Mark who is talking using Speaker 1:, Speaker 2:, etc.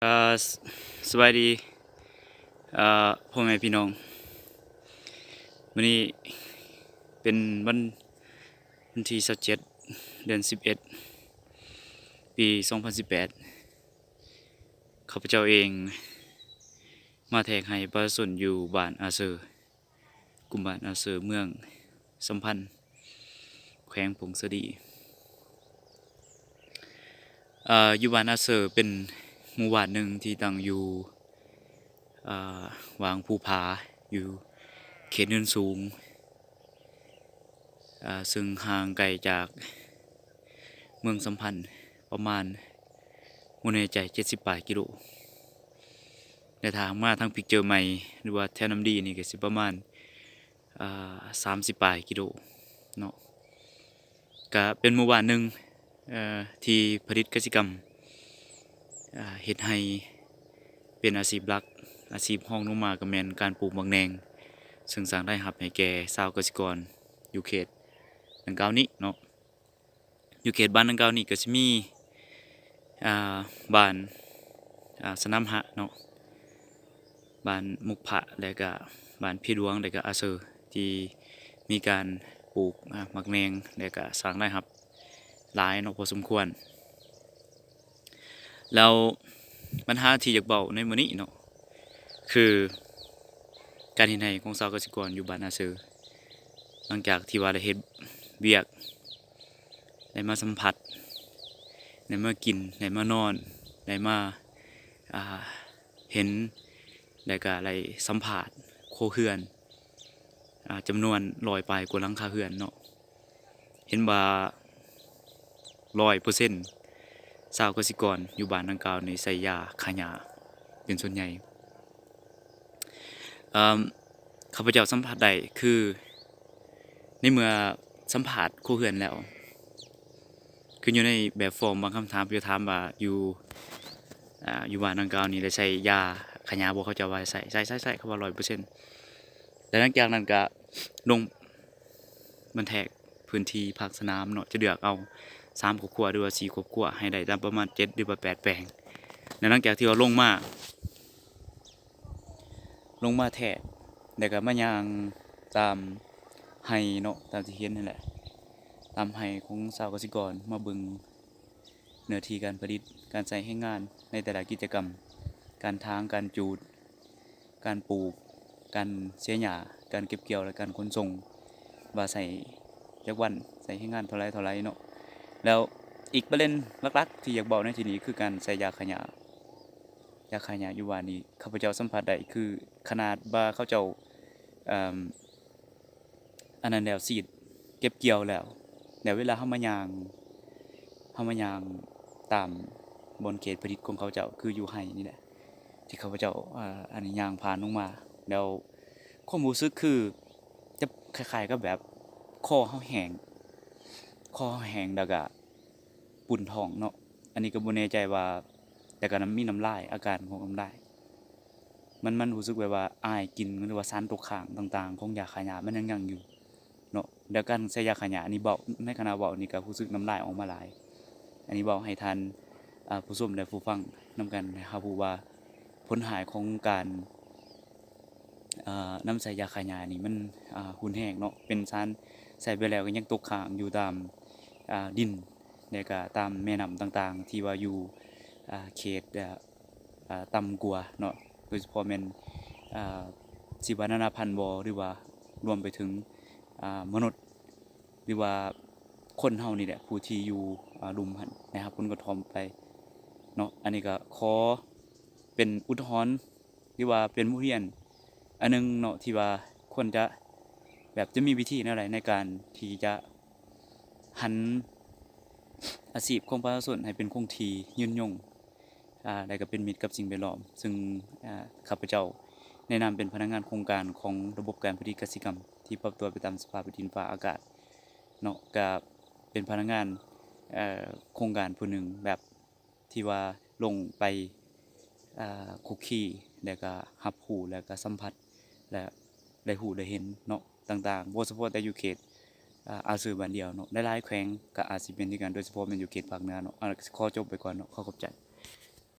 Speaker 1: เอ่อสสวัสดีพ่อแม่พี่น้องวันนี้เป็นวันที่27เดือน11ปี2018ข้าพเจ้าเองมาแทกให้ประชาชนอยู่บ้านอาเซอร์กลุ่มบ้านอาเซอร์เมืองสัมพันธ์แขวงผงสะดีอยู่บ้านอาเซอร์เป็นหมู่บ้านหนึ่งที่ตั้งอยู่วางภูผาอยู่เขตเนินสูงซึ่งห่างไกลจากเมืองสัมพันธ์ประมาณบ่แน่ใจ70 กิโลแต่ทางมาทางพิกเจอร์ใหม่หรือว่าแถวน้ำดีนี่ก็สิประมาณ30 กิโลเนาะก็เป็นหมู่บ้านหนึ่งที่ผลิตกสิกรรมเฮ็ดให้เป็นอาชีพหลักอาชีพรองลงมาก็แม่นการปลูกหมากแหน่งซึ่งสร้างรายรับให้แก่ชาวเกษตรกรอยู่เขตดังกล่าวนี้เนาะอยู่เขตบ้านดังกล่าวนี้ก็สิมีบ้านสนามหะเนาะบ้านมุกผะแล้วก็บ้านพี่หลวงแล้วก็อาเซอร์ที่มีการปลูกหมากแหน่งแล้วก็สร้างรายรับหลายเนาะพอสมควรแล้วปัญหาที่อยากเบาในมื้อนี้เนาะคือการเฮ็ดให้ของชาวเกษตรกรอยู่บ้านอาเซอร์หลังจากที่ว่าได้เฮ็ดเวียกได้มาสัมผัสได้มากินได้มานอนได้มาเห็นแล้วก็ได้สัมผัสโคเรือนจำนวน100 ปลายกว่าหลังคาเรือนเนาะเห็นว่า100%ชาวเกษตรกรอยู่บ้านดังกล่าวนี่ใช้ยาฆ่าหญ้าเป็นส่วนใหญ่ข้าพเจ้าสัมผัสได้คือในเมื่อสัมผัสโคเรือนแล้วคืออยู่ในแบบฟอร์มบางคำถามจะถามว่าอยู่บ้านดังกล่าวนี่ได้ใช้ยาฆ่าหญ้าบ่เขาเจ้าว่าใช้เขาว่า100%แต่หลังจากนั้นก็ลงบันแทกพื้นที่ภาคสนามเนาะจะเลือกเอา3 ครอบครัวหรือว่า4 ครอบครัวให้ได้ประมาณ7หรือว่า8 แปลงแล้วหลังจากที่ว่าลงมาแทกแล้วก็มาย่างตามไร่เนาะตามที่เห็นนั่นแหละตามไร่ของชาวเกษตรกรมาเบิ่งเนื้อที่การผลิตการใช้แรงงานในแต่ละกิจกรรมการถางการจูดการปลูกการเสียหญ้าการเก็บเกี่ยวและการขนส่งว่าใส่จักวันใส่แรงงานเท่าไรเนาะแล้วอีกประเด็นหลักๆที่อยากบอกในที่นี้คือการใส่ยาฆ่าหญ้อยู่ว่านี่ข้าพเจ้าสัมผัสได้คือขนาดว่าเขาเจ้าอันนั้นแล้วฉีดเก็บเกี่ยวแล้วเวลาเฮามาย่างตามบนเขตผลิตของเขาเจ้าคืออยู่ไร่นี่แหละที่ข้าพเจ้าอันนี้ย่างผ่านลงมาแล้วความรู้สึกคือจะคล้ายๆกับแบบคอเฮาแห้งแล้วก็ปุ่นท้องเนาะอันนี้ก็บ่แน่ใจว่าแต่ก็มีน้ำลายอาการของน้ำลายมันรู้สึกแบบว่าอายกินหรือว่าสารตกค้างต่างๆของยาฆ่าหญ้ามันยังอยู่เนาะแล้วการใช้ยาฆ่าหญ้าอันนี้เว้าในขณะเว้านี่ก็รู้สึกน้ำลายออกมาหลายอันนี้เว้าให้ท่านผู้ชมและผู้ฟังนำกันให้เขารู้ว่าผลหายของการนำใส่ยาฆ่าหญ้านี่มันรุนแรงเนาะเป็นสารใส่ไปแล้วก็ยังตกค้างอยู่ตามดินแล้วก็ตามแม่น้ำต่างๆที่ว่าอยู่เขตต่ำกว่าเนาะโดยเฉพาะแม่นชีวนานาพันธุ์บ่หรือว่ารวมไปถึงมนุษย์หรือว่าคนเฮานี่แหละผู้ที่อยู่รุมหั่นนะครับผลกระทบไปเนาะอันนี้ก็ขอเป็นอุทาหรณ์หรือว่าเป็นบทเรียนอันนึงเนาะที่ว่าควรจะแบบจะมีวิธีแนวใดในการที่จะหันอาชีพของประชาชนให้เป็นคงที่ยืนยงและก็เป็นมิตรกับสิ่งแวดล้อมซึ่งข้าพเจ้าในนามเป็นพนักงานโครงการของระบบการผลิตกสิกรรมที่ปรับตัวไปตามสภาพดินฟ้าอากาศเนาะก็เป็นพนักงานโครงการผู้หนึ่งแบบที่ว่าลงไปคุกคีแล้วก็รับรู้แล้วก็สัมผัสและได้รู้ได้เห็นเนาะต่างๆบ่เฉพาะแต่อยู่เขตอาเซียนบ้านเดียวเนาะหลายๆแขวงก็อาจสิเป็นคือกันโดยเฉพาะแม่นอยู่เขตภาคเหนือเนาะขอจบไปก่อนเนาะขอขอบใจ